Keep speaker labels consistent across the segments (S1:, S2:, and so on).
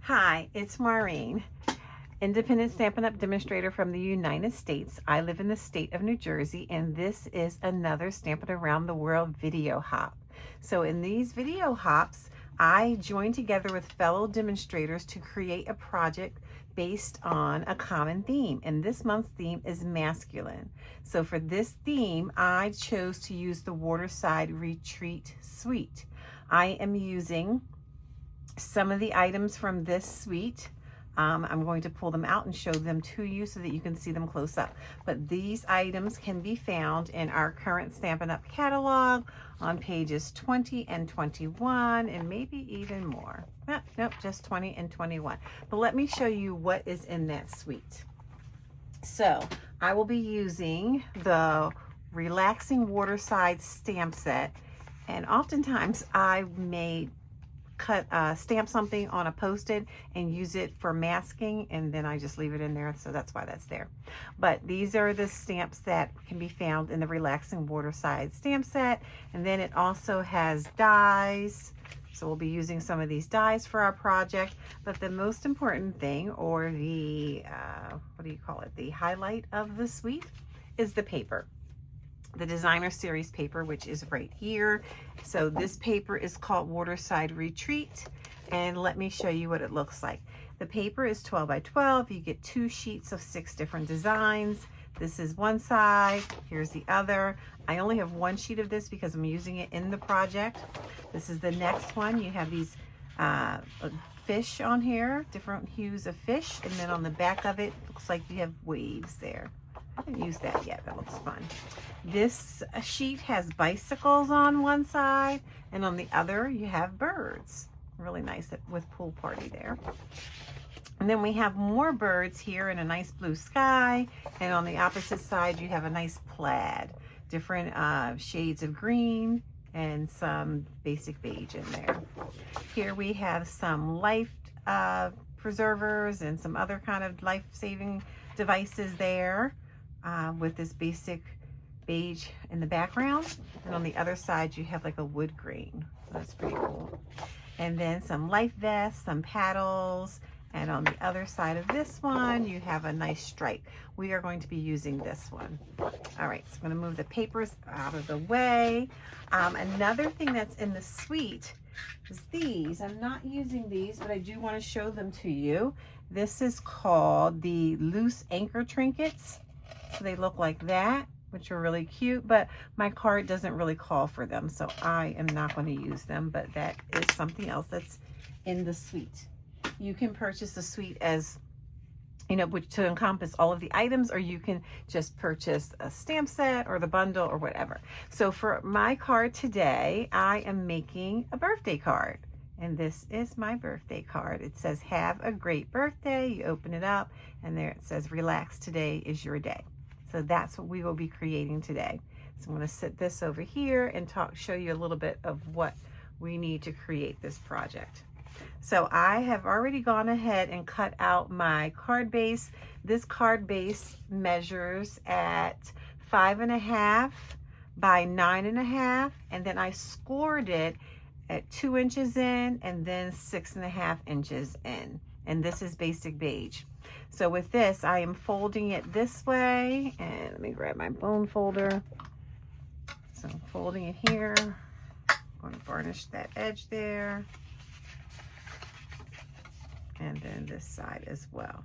S1: Hi, it's Maureen, independent Stampin' Up! Demonstrator from the United States. I live in the state of New Jersey, and this is another Stampin' Around the World video hop. So in these video hops, I join together with fellow demonstrators to create a project based on a common theme, and this month's theme is masculine. So for this theme, I chose to use the Waterside Retreat Suite. I am using some of the items from this suite. I'm going to pull them out and show them to you so that you can see them close up. But these items can be found in our current Stampin' Up! Catalog on pages 20 and 21, and maybe even more. Nope, just 20 and 21. But let me show you what is in that suite. So I will be using the Relaxing Waterside stamp set, and oftentimes I may stamp something on a post-it and use it for masking, and then I just leave it in there, so that's why that's there. But these are the stamps that can be found in the Relaxing Waterside stamp set, and then it also has dies, so we'll be using some of these dies for our project. But the most important thing, or the what do you call it, the highlight of the suite, is the paper. The designer series paper, which is right here. So this paper is called Waterside Retreat, and let me show you what it looks like. The paper is 12 by 12. You get 2 sheets of 6 different designs. This is one side, here's the other. I only have 1 sheet of this because I'm using it in the project. This is the next one. You have these fish on here, different hues of fish, and then on the back of it, looks like you have waves there. I haven't used that yet. That looks fun. This sheet has bicycles on one side, and on the other you have birds. Really nice with pool party there. And then we have more birds here in a nice blue sky, and on the opposite side you have a nice plaid. Different shades of green and some basic beige in there. Here we have some life preservers and some other kind of life-saving devices there. With this basic beige in the background, and on the other side you have like a wood grain. That's pretty cool. And then some life vests, some paddles, and on the other side of this one you have a nice stripe. We are going to be using this one. All right, so I'm going to move the papers out of the way. Another thing that's in the suite is these. I'm not using these, but I do want to show them to you. This is called the loose anchor trinkets. So they look like that, which are really cute, but my card doesn't really call for them, so I am not going to use them, but that is something else that's in the suite. You can purchase the suite as, you know, which to encompass all of the items, or you can just purchase a stamp set or the bundle or whatever. So for my card today, I am making a birthday card. And this is my birthday card. It says, "Have a great birthday." You open it up, and there it says, "Relax, today is your day." So that's what we will be creating today. So I'm going to sit this over here and show you a little bit of what we need to create this project. So I have already gone ahead and cut out my card base. This card base measures at 5.5 by 9.5, and then I scored it at 2 inches in and then 6.5 inches in. And this is basic beige. So with this, I am folding it this way, and let me grab my bone folder. So I'm folding it here. I'm going to varnish that edge there, and then this side as well.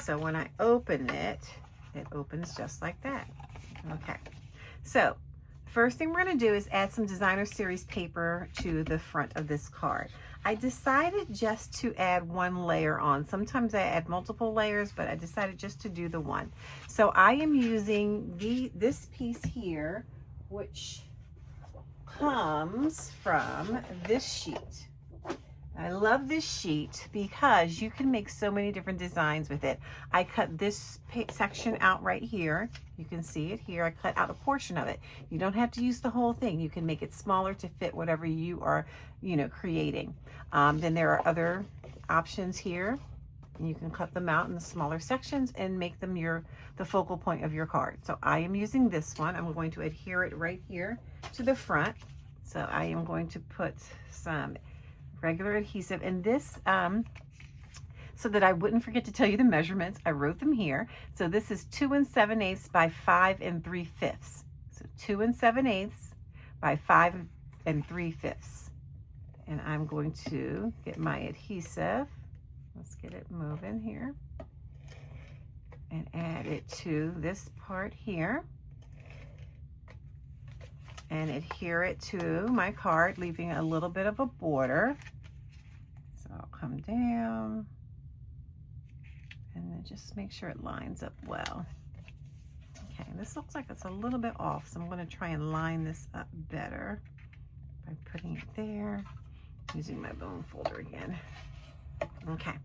S1: So when I open it, it opens just like that. Okay, so first thing we're going to do is add some designer series paper to the front of this card. I decided just to add 1 layer on. Sometimes I add multiple layers, but I decided just to do the one. So I am using this piece here, which comes from this sheet. I love this sheet because you can make so many different designs with it. I cut this section out right here. You can see it here. I cut out a portion of it. You don't have to use the whole thing. You can make it smaller to fit whatever you are, you know, creating. Then there are other options here. You can cut them out in the smaller sections and make them the focal point of your card. So I am using this one. I'm going to adhere it right here to the front. So I am going to put some regular adhesive in this, so that I wouldn't forget to tell you the measurements. I wrote them here. So this is 2 7/8 by 5 3/5. So 2 7/8 by 5 3/5. And I'm going to get my adhesive. Let's get it moving here. And add it to this part here. And adhere it to my card, leaving a little bit of a border. So I'll come down. And then just make sure it lines up well. Okay, this looks like it's a little bit off, so I'm going to try and line this up better by putting it there, using my bone folder again. Okay.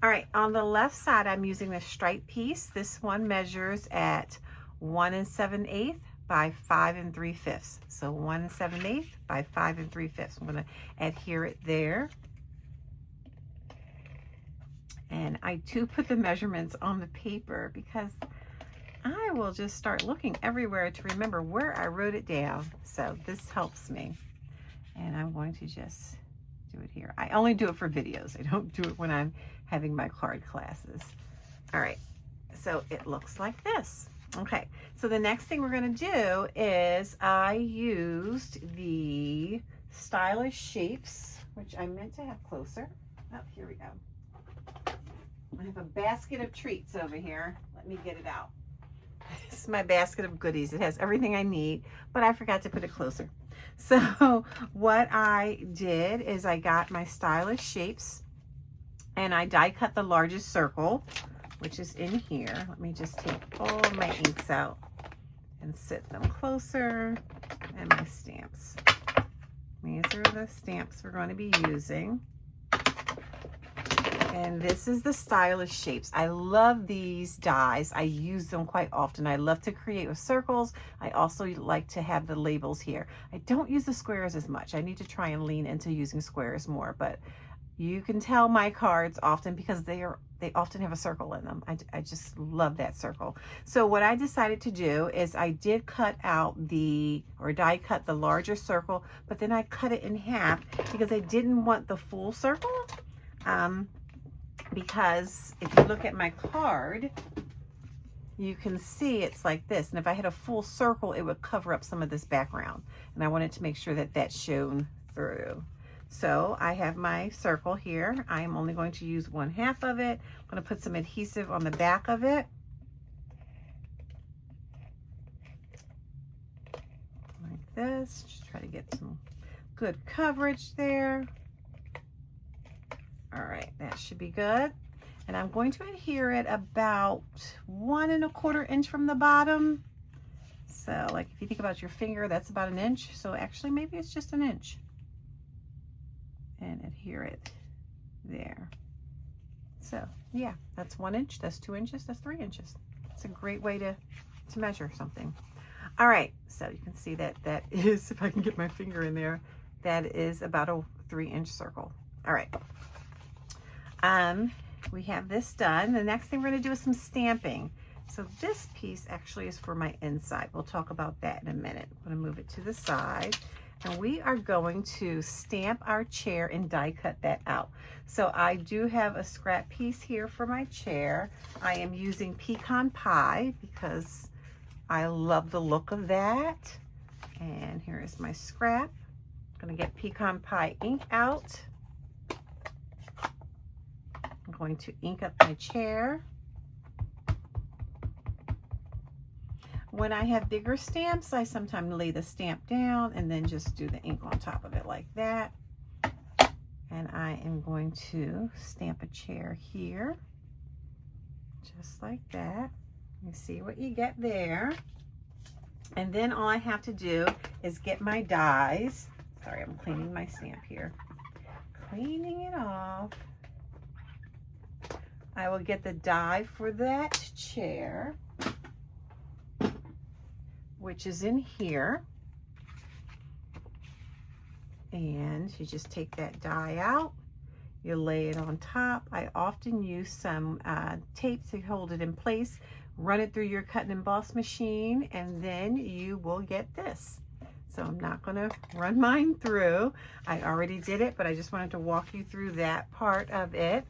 S1: All right, on the left side, I'm using the stripe piece. This one measures at 1 7/8 by 5 3/5. So 1 7/8 by 5 3/5. I'm going to adhere it there. And I do put the measurements on the paper because I will just start looking everywhere to remember where I wrote it down. So this helps me. And I'm going to just do it here. I only do it for videos. I don't do it when I'm having my card classes. All right, so it looks like this. Okay, so the next thing we're going to do is I used the Stylish Shapes, which I meant to have closer. Oh, here we go. I have a basket of treats over here. Let me get it out. This is my basket of goodies. It has everything I need, but I forgot to put it closer. So what I did is I got my Stylish Shapes and I die cut the largest circle, which is in here. Let me just take all of my inks out and sit them closer, and my stamps. These are the stamps we're going to be using. And this is the Stylish Shapes. I love these dies. I use them quite often. I love to create with circles. I also like to have the labels here. I don't use the squares as much. I need to try and lean into using squares more, but you can tell my cards often because they often have a circle in them. I just love that circle. So what I decided to do is I did cut out die cut the larger circle, but then I cut it in half because I didn't want the full circle. Because if you look at my card, you can see it's like this. And if I had a full circle, it would cover up some of this background. And I wanted to make sure that that shone through. So I have my circle here. I am only going to use 1/2 of it. I'm going to put some adhesive on the back of it. Like this. Just try to get some good coverage there. All right, that should be good. And I'm going to adhere it about 1 1/4 inch from the bottom. So like if you think about your finger, that's about 1 inch. So actually maybe it's just 1 inch. And adhere it there. So yeah, that's 1 inch, that's 2 inches, that's 3 inches. It's a great way to measure something. All right, so you can see that is, if I can get my finger in there, that is about a 3-inch circle. All right. We have this done. The next thing we're going to do is some stamping. So this piece actually is for my inside. We'll talk about that in a minute. I'm going to move it to the side. And we are going to stamp our chair and die cut that out. So I do have a scrap piece here for my chair. I am using pecan pie because I love the look of that. And here is my scrap. I'm going to get pecan pie ink out. I'm going to ink up my chair. When I have bigger stamps, I sometimes lay the stamp down and then just do the ink on top of it like that. And I am going to stamp a chair here, just like that. You see what you get there. And then all I have to do is get my dies. Sorry, I'm cleaning my stamp here. Cleaning it off. I will get the die for that chair, which is in here. And you just take that die out, you lay it on top. I often use some tape to hold it in place, run it through your cut and emboss machine, and then you will get this. So I'm not going to run mine through. I already did it, but I just wanted to walk you through that part of it.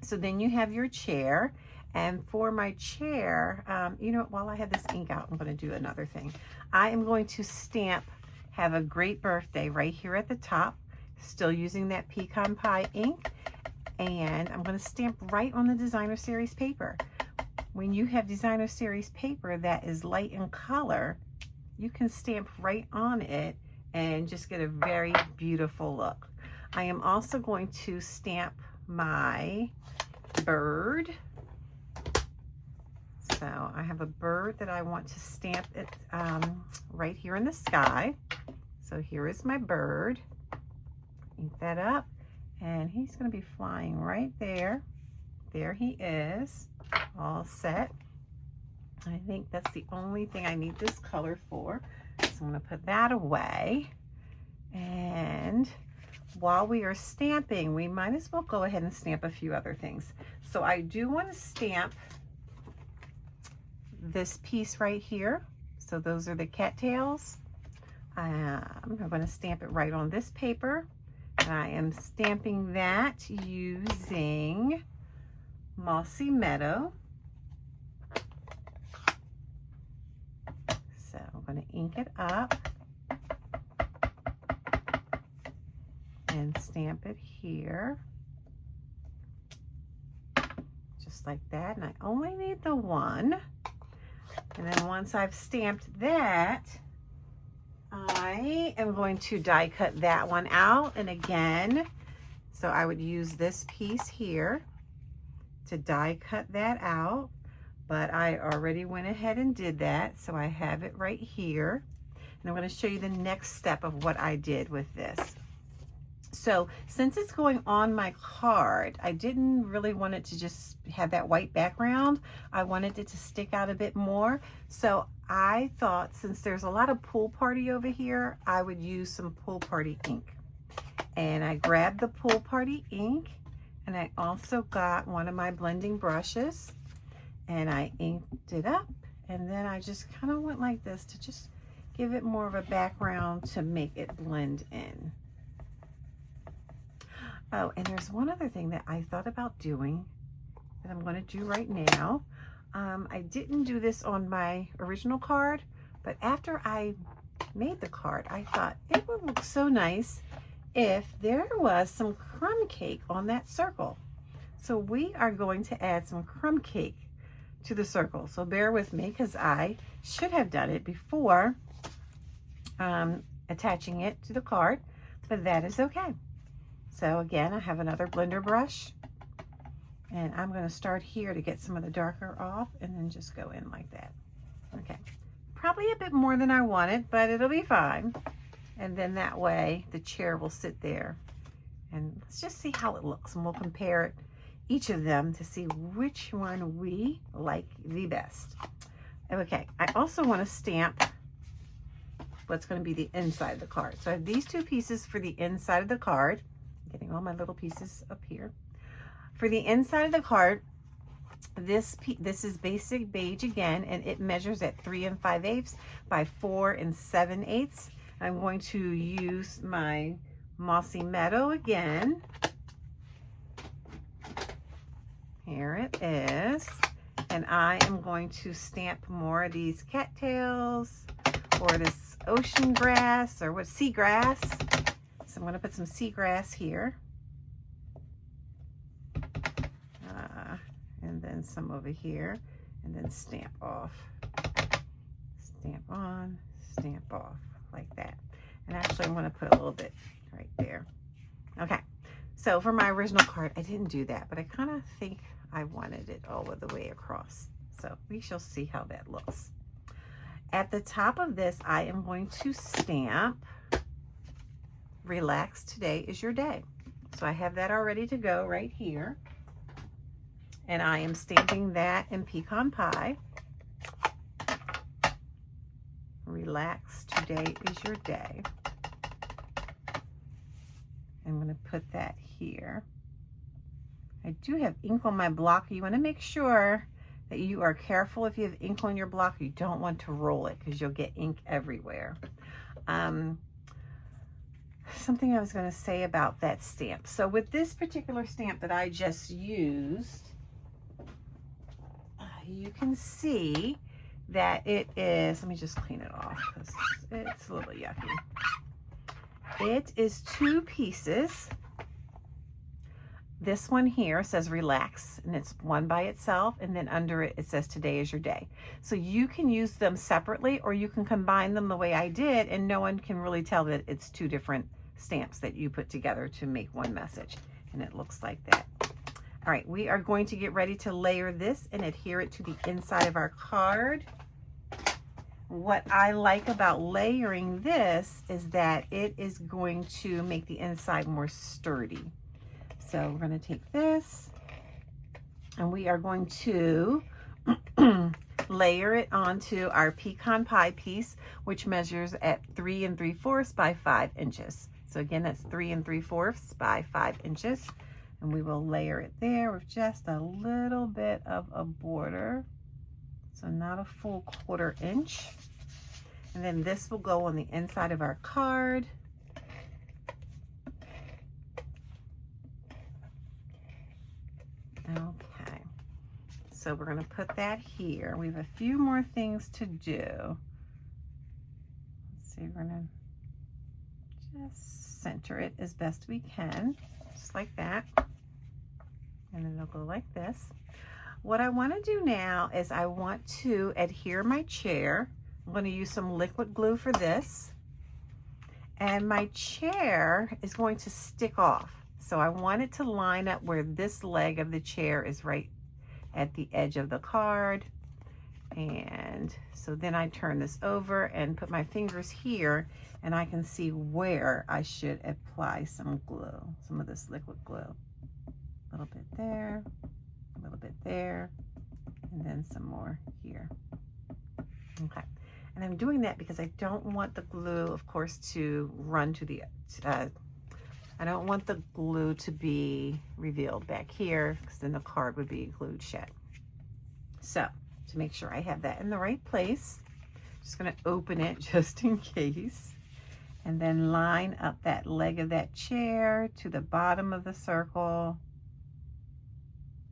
S1: So then you have your chair. And for my chair, you know, while I have this ink out, I'm going to do another thing. I am going to stamp "Have a Great Birthday" right here at the top, still using that pecan pie ink. And I'm going to stamp right on the designer series paper. When you have designer series paper that is light in color, you can stamp right on it and just get a very beautiful look. I am also going to stamp my bird. So I have a bird that I want to stamp it right here in the sky. So here is my bird. Ink that up, and he's going to be flying right there. There he is, all set. I think that's the only thing I need this color for. So I'm going to put that away. And while we are stamping, we might as well go ahead and stamp a few other things. So I do want to stamp this piece right here. So those are the cattails. I'm going to stamp it right on this paper. And I am stamping that using Mossy Meadow. So I'm going to ink it up and stamp it here. Just like that. And I only need the one. And then once I've stamped that, I am going to die cut that one out. And again, so I would use this piece here to die cut that out. But I already went ahead and did that. So I have it right here. And I'm going to show you the next step of what I did with this. So since it's going on my card, I didn't really want it to just have that white background. I wanted it to stick out a bit more. So I thought, since there's a lot of pool party over here, I would use some pool party ink. And I grabbed the pool party ink, and I also got one of my blending brushes, and I inked it up. And then I just kind of went like this to just give it more of a background to make it blend in. Oh, and there's one other thing that I thought about doing that I'm going to do right now. I didn't do this on my original card, but after I made the card, I thought it would look so nice if there was some crumb cake on that circle. So we are going to add some crumb cake to the circle. So bear with me, because I should have done it before attaching it to the card, but that is okay. So again, I have another blender brush, and I'm going to start here to get some of the darker off, and then just go in like that. Okay, probably a bit more than I wanted, but it'll be fine. And then that way the chair will sit there, and let's just see how it looks, and we'll compare each of them to see which one we like the best. Okay, I also want to stamp what's going to be the inside of the card. So I have these two pieces for the inside of the card. Getting all my little pieces up here. For the inside of the card, this is basic beige again, and it measures at 3 5/8 by 4 7/8. I'm going to use my Mossy Meadow again. Here it is. And I am going to stamp more of these cattails, or this ocean grass, or what, seagrass. So I'm going to put some seagrass here, and then some over here, and then stamp off, stamp on, stamp off, like that. And actually I'm going to put a little bit right there. Okay, so for my original card, I didn't do that, but I kind of think I wanted it all the way across. So we shall see how that looks. At the top of this, I am going to stamp "Relax, today is your day." So I have that all ready to go right here. And I am stamping that in pecan pie. Relax, today is your day. I'm going to put that here. I do have ink on my block. You want to make sure that you are careful. If you have ink on your block, you don't want to roll it, because you'll get ink everywhere. something I was going to say about that stamp. So with this particular stamp that I just used, you can see that it is, let me just clean it off because it's a little yucky. It is 2 pieces. This one here says relax, and it's one by itself, and then under it, it says today is your day. So you can use them separately, or you can combine them the way I did, and no one can really tell that it's 2 different stamps that you put together to make one message. And it looks like that. All right, we are going to get ready to layer this and adhere it to the inside of our card. What I like about layering this is that it is going to make the inside more sturdy. So we're going to take this and we are going to layer it onto our pecan pie piece, which measures at 3 3/4 by 5 inches. So again, that's 3 3/4 by 5 inches. And we will layer it there with just a little bit of a border. So not a full 1/4 inch. And then this will go on the inside of our card. Okay, so we're going to put that here. We have a few more things to do. Let's see, we're going to just center it as best we can, just like that. And then it'll go like this. What I want to do now is I want to adhere my chair. I'm going to use some liquid glue for this. And my chair is going to stick off. So I want it to line up where this leg of the chair is right at the edge of the card. And so then I turn this over and put my fingers here, and I can see where I should apply some glue, some of this liquid glue. A little bit there, a little bit there, and then some more here. Okay, and I'm doing that because I don't want the glue, of course, to run to the, I don't want the glue to be revealed back here, because then the card would be glued shut. So to make sure I have that in the right place, I'm just going to open it just in case, and then line up that leg of that chair to the bottom of the circle.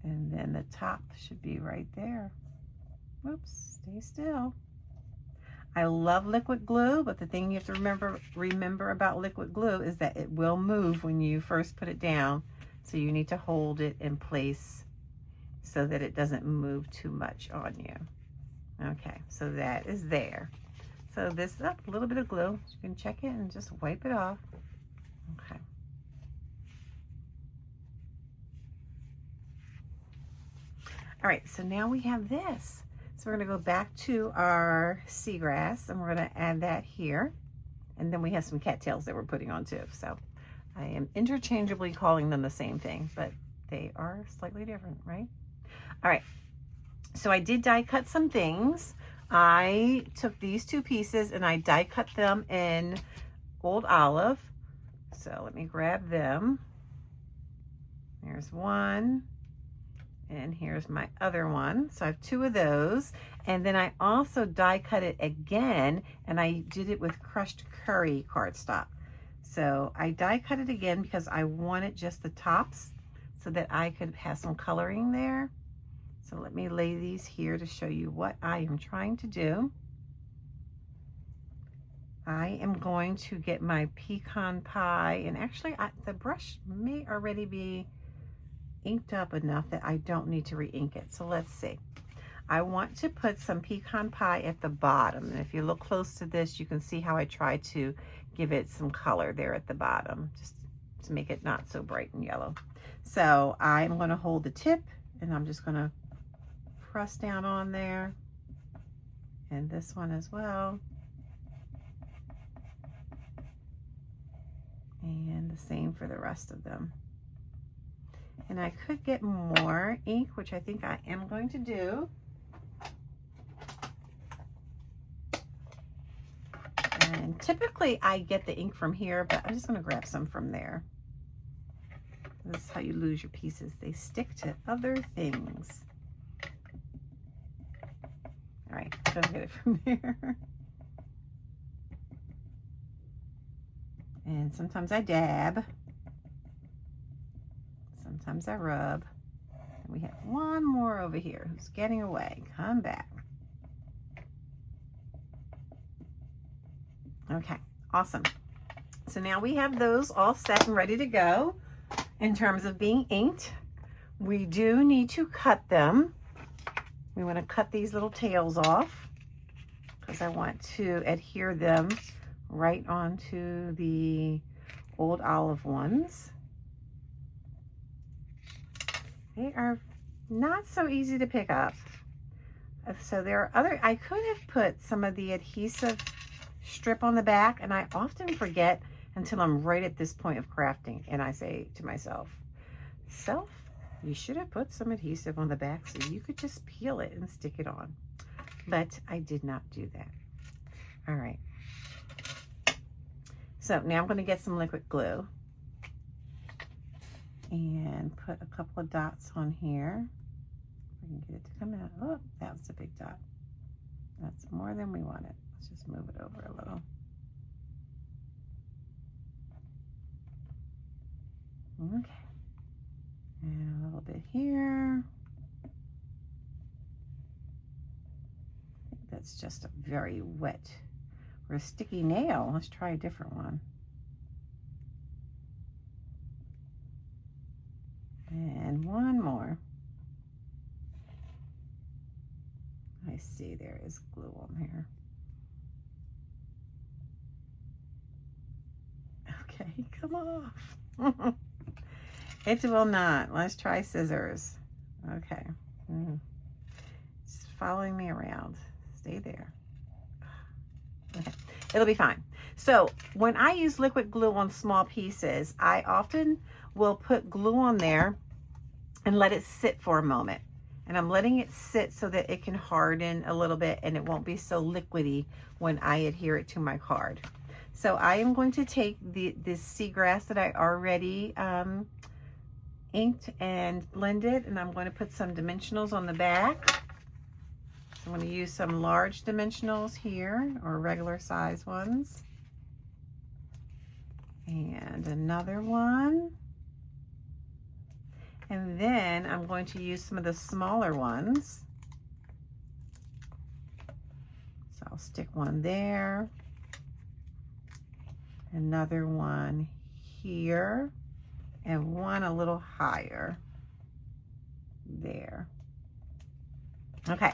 S1: And then the top should be right there. Whoops, stay still. I love liquid glue, but the thing you have to remember about liquid glue is that it will move when you first put it down. So you need to hold it in place so that it doesn't move too much on you. Okay, so that is there. So this is a little bit of glue. You can check it and just wipe it off. Okay. All right, so now we have this. So we're going to go back to our seagrass, and we're going to add that here. And then we have some cattails that we're putting on too. So I am interchangeably calling them the same thing, but they are slightly different, right? All right, so I did die cut some things. I took these 2 pieces and I die cut them in Old Olive. So let me grab them. There's one. And here's my other one. So I have 2 of those. And then I also die cut it again, and I did it with crushed curry cardstock. So I die cut it again because I wanted just the tops so that I could have some coloring there. So let me lay these here to show you what I am trying to do. I am going to get my pecan pie, and actually the brush may already be inked up enough that I don't need to re-ink it. So let's see. I want to put some pecan pie at the bottom. And if you look close to this, you can see how I try to give it some color there at the bottom, just to make it not so bright and yellow. So I'm going to hold the tip, and I'm just going to press down on there, and this one as well. And the same for the rest of them. And I could get more ink, which I think I am going to do. And typically I get the ink from here, but I'm just going to grab some from there. This is how you lose your pieces. They stick to other things. All right, I'm going to get it from there. And sometimes I dab. Sometimes I rub. And we have one more over here who's getting away. Come back. Okay, awesome. So now we have those all set and ready to go in terms of being inked. We do need to cut them. We want to cut these little tails off because I want to adhere them right onto the old olive ones. They are not so easy to pick up. So there are other, I could have put some of the adhesive strip on the back, and I often forget until I'm right at this point of crafting, and I say to myself, you should have put some adhesive on the back so you could just peel it and stick it on. But I did not do that. All right. So now I'm going to get some liquid glue and put a couple of dots on here. I can get it to come out. Oh, that was a big dot. That's more than we wanted. Let's just move it over a little. Okay. And a little bit here. I think that's just a very wet or a sticky nail. Let's try a different one. And one more. I see there is glue on here. Okay, come off. It will not. Let's try scissors. Okay. It's following me around. Stay there. Okay. It'll be fine. So when I use liquid glue on small pieces, I often will put glue on there and let it sit for a moment. And I'm letting it sit so that it can harden a little bit and it won't be so liquidy when I adhere it to my card. So I am going to take this seagrass that I already inked and blended, and I'm going to put some dimensionals on the back. I'm going to use some large dimensionals here, or regular size ones. And another one. And then I'm going to use some of the smaller ones. So I'll stick one there. Another one here. And one a little higher there. Okay.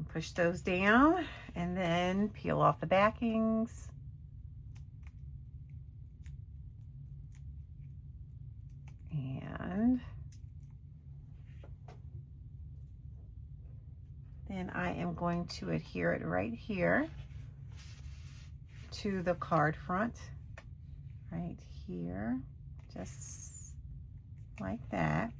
S1: Push those down and then peel off the backings. And then I am going to adhere it right here to the card front, right here, just like that.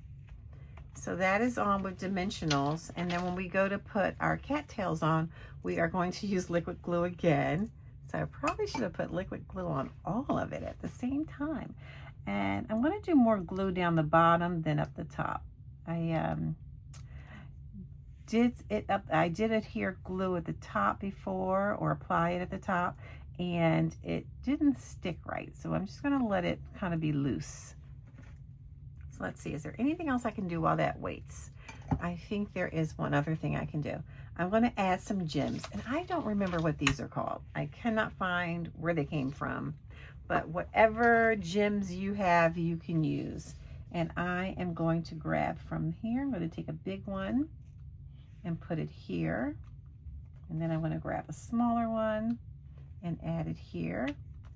S1: So that is on with dimensionals, and then when we go to put our cattails on, we are going to use liquid glue again. So I probably should have put liquid glue on all of it at the same time. And I'm going to do more glue down the bottom than up the top. I did adhere glue at the top before, or apply it at the top, and it didn't stick right. So I'm just going to let it kind of be loose. So let's see, is there anything else I can do while that waits? I think there is one other thing I can do. I'm going to add some gems, and I don't remember what these are called. I cannot find where they came from, but whatever gems you have, you can use. And I am going to grab from here. I'm going to take a big one and put it here. And then I'm going to grab a smaller one and add it here.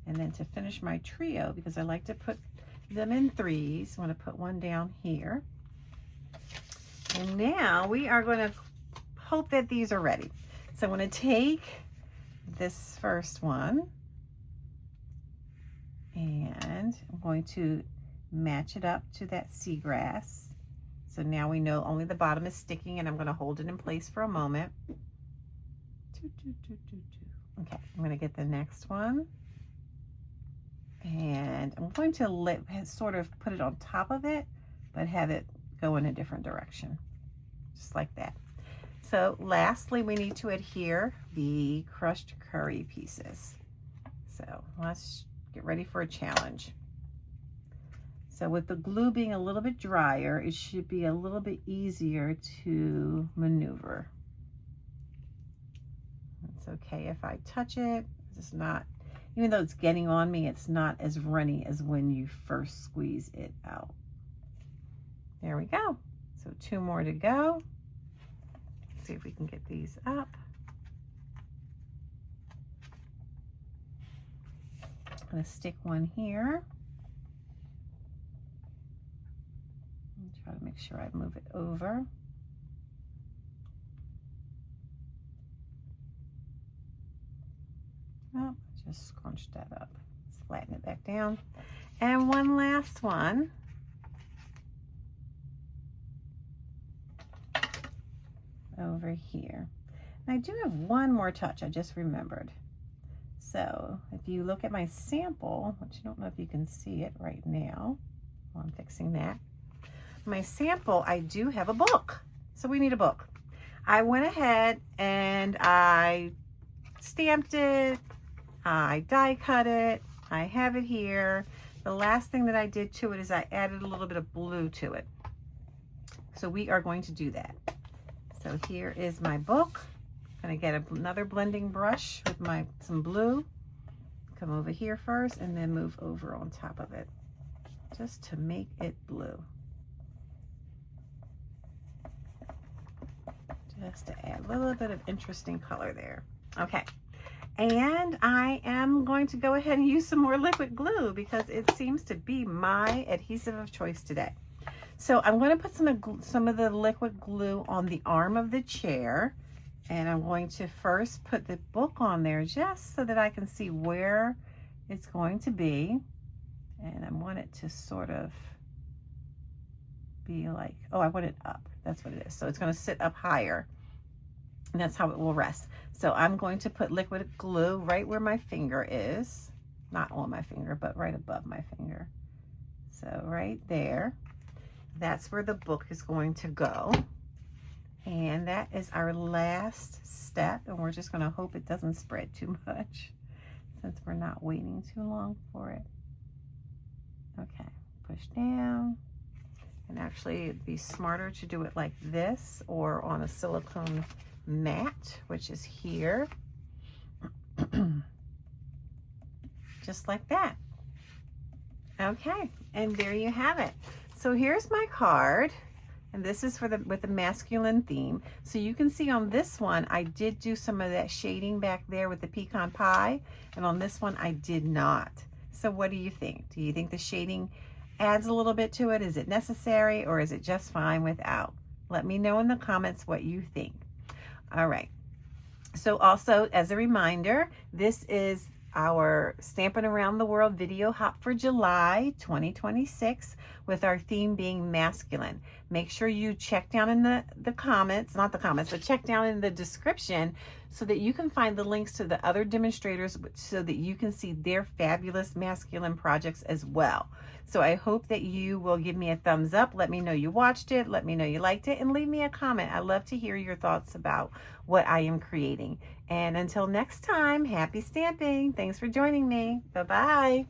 S1: And then to finish my trio, because I like to put them in threes, I'm going to put one down here. And now we are going to hope that these are ready. So I'm going to take this first one and I'm going to match it up to that seagrass. So now we know only the bottom is sticking, and I'm going to hold it in place for a moment. Okay, I'm going to get the next one. And I'm going to sort of put it on top of it, but have it go in a different direction, just like that. So lastly, we need to adhere the crushed curry pieces. So let's Get ready for a challenge. So with the glue being a little bit drier, it should be a little bit easier to maneuver. It's okay if I touch it. It's not, even though it's getting on me, it's not as runny as when you first squeeze it out. There we go. So 2 more to go. Let's see if we can get these up. I'm going to stick one here. Try to make sure I move it over. Oh, just scrunch that up. Let's flatten it back down. And one last one. Over here. And I do have one more touch I just remembered. So if you look at my sample, which I don't know if you can see it right now while I'm fixing that. My sample, I do have a book. So we need a book. I went ahead and I stamped it, I die cut it, I have it here. The last thing that I did to it is I added a little bit of blue to it. So we are going to do that. So here is my book. I'm gonna get another blending brush with some blue. Come over here first and then move over on top of it, just to make it blue. Just to add a little bit of interesting color there. Okay, and I am going to go ahead and use some more liquid glue because it seems to be my adhesive of choice today. So I'm going to put some of the liquid glue on the arm of the chair, and I'm going to first put the book on there just so that I can see where it's going to be. And I want it to sort of be like, oh, I want it up. That's what it is. So it's going to sit up higher, and that's how it will rest. So I'm going to put liquid glue right where my finger is, not on my finger, but right above my finger. So right there, that's where the book is going to go. And that is our last step, and we're just going to hope it doesn't spread too much since we're not waiting too long for it. Okay, push down. And actually it'd be smarter to do it like this or on a silicone mat, which is here. Just like that. Okay, and there you have it. So here's my card, and this is with the masculine theme. So you can see on this one, I did do some of that shading back there with the pecan pie, and on this one I did not. So what do you think? Do you think the shading adds a little bit to it? Is it necessary, or is it just fine without? Let me know in the comments what you think. All right. So also, as a reminder, this is our Stampin' Around the World video hop for July 2026, with our theme being masculine. Make sure you check down in the comments, not the comments, but check down in the description so that you can find the links to the other demonstrators so that you can see their fabulous masculine projects as well. So I hope that you will give me a thumbs up. Let me know you watched it. Let me know you liked it, and leave me a comment. I love to hear your thoughts about what I am creating. And until next time, happy stamping. Thanks for joining me. Bye-bye.